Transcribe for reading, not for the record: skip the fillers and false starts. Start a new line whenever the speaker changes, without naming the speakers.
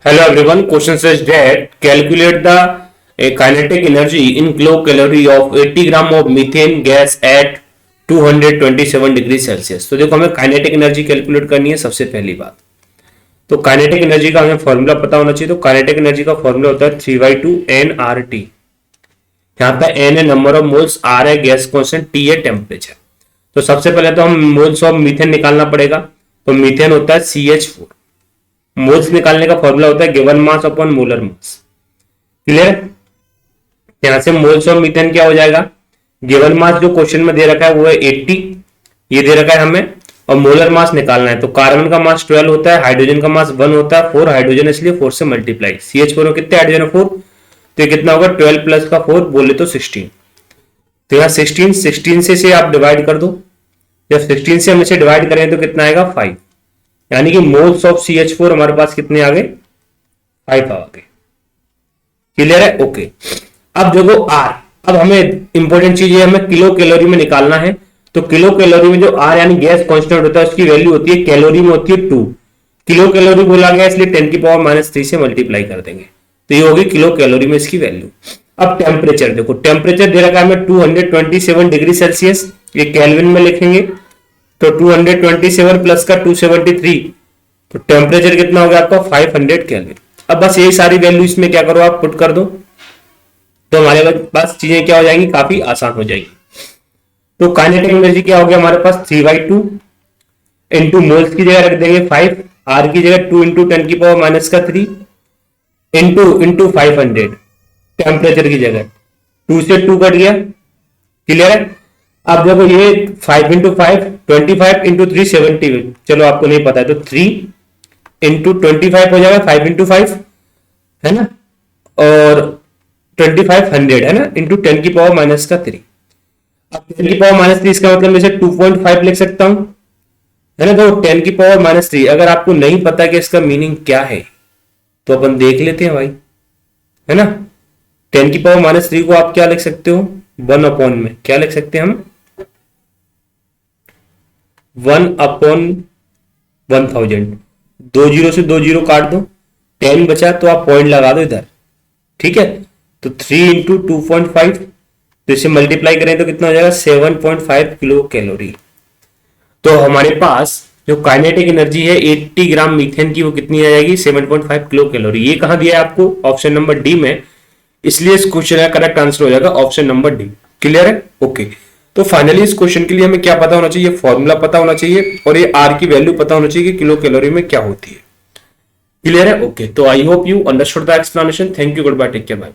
Hello everyone, question says that calculate the kinetic energy in kilocalorie of 80 gram of methane gas at 227 degree Celsius. तो देखो हमें kinetic energy calculate करनी है। सबसे पहली बात तो काइनेटिक एनर्जी का हमें फॉर्मूला पता होना चाहिए। तो काइनेटिक एनर्जी का फॉर्मूला होता है 3/2 nRT। यहाँ पे n है नंबर ऑफ मोल्स, r है गैस कॉन्स्टेंट, t है टेम्परेचर। तो सबसे पहले तो हम मोल्स ऑफ मीथेन निकालना पड़ेगा। तो मीथेन होता है CH4। मोल्स निकालने का फॉर्मूला होता है given mass upon molar mass. Clear? यहां से मोल्स ऑफ मीथेन क्या हो जाएगा, गिवन मास जो क्वेश्चन में दे रखा है वो है 80, ये दे रखा है हमें, और मोलर मास निकालना है। तो कार्बन का मास 12 होता है, हाइड्रोजन का मास 1 होता है, 4 हाइड्रोजन इसलिए 4 से मल्टीप्लाई। CH4 में कितने हाइड्रोजन है 4, तो ये कितना होगा 12 प्लस का 4 बोले तो 16। तो यहाँ 16 से आप डिवाइड कर दो। जब 16 से हम इसे डिवाइड करें तो कितना आएगा 5, यानी कि मोल्स ऑफ CH4 हमारे पास कितने आ गए 5 आ गए। क्लियर है? ओके। अब देखो R, अब हमें इंपॉर्टेंट चीज है, हमें किलो कैलोरी में निकालना है। तो किलो कैलोरी में जो R यानी गैस कांस्टेंट होता है उसकी वैल्यू होती है, कैलोरी में होती है 2। किलो कैलोरी बोला गया इसलिए 10⁻³ से मल्टीप्लाई कर देंगे, तो ये होगी किलो कैलोरी में इसकी वैल्यू। अब टेम्परेचर देखो, टेम्परेचर दे रखा है हमें 227 डिग्री सेल्सियस, ये केल्विन में लिखेंगे। तो 227 प्लस का 273, तो टेम्परेचर कितना हो गया आपका 500 केल्विन। अब बस यही सारी वैल्यू इसमें क्या करो आप पुट कर दो, तो हमारे पास चीजें क्या हो जाएंगी, काफी आसान हो जाएगी। तो काइनेटिक एनर्जी क्या हो गया हमारे पास 3/2 इंटू मोल्स की जगह रख देंगे 5, आर की जगह 2 इंटू 10⁻³ इंटू 500, टेम्परेचर की जगह 2 से 2 कट गया। क्लियर है? अब देखो ये 5 इंटू 5 25 इंटू 3 70, चलो आपको नहीं पता है तो 3 इंटू 25 हो जाएगा, 5 इंटू 5 है ना, और 2500 है ना, इंटू 10⁻³ अब 10⁻³ इसका मतलब मैं 2.5 लिख सकता हूं, है ना। तो 10⁻³ अगर आपको नहीं पता कि इसका मीनिंग क्या है तो अपन देख लेते हैं भाई, है ना। 10⁻³ को आप क्या लिख सकते हो, 1 अपॉन में क्या लिख सकते हैं हम, 1/1000। 2 जीरो से 2 जीरो काट दो, 10 बचा तो आप पॉइंट लगा दो इधर, ठीक है। तो 3 इंटू 2.5, तो इसे मल्टीप्लाई करें तो कितना हो जाएगा 7.5 किलो कैलोरी। तो हमारे पास जो काइनेटिक एनर्जी है 80 ग्राम मीथेन की, वो कितनी आ जाएगी 7.5 किलो कैलोरी। ये कहां दिया है आपको, ऑप्शन नंबर डी में, इसलिए इस क्वेश्चन का करेक्ट आंसर हो जाएगा ऑप्शन नंबर डी। क्लियर है? ओके। तो फाइनली इस क्वेश्चन के लिए हमें क्या पता होना चाहिए, फॉर्मूला पता होना चाहिए, और ये आर की वैल्यू पता होना चाहिए कि किलो कैलोरी में क्या होती है। क्लियर है? ओके। तो I hope you understood the explanation. Thank you, goodbye, take care, bye.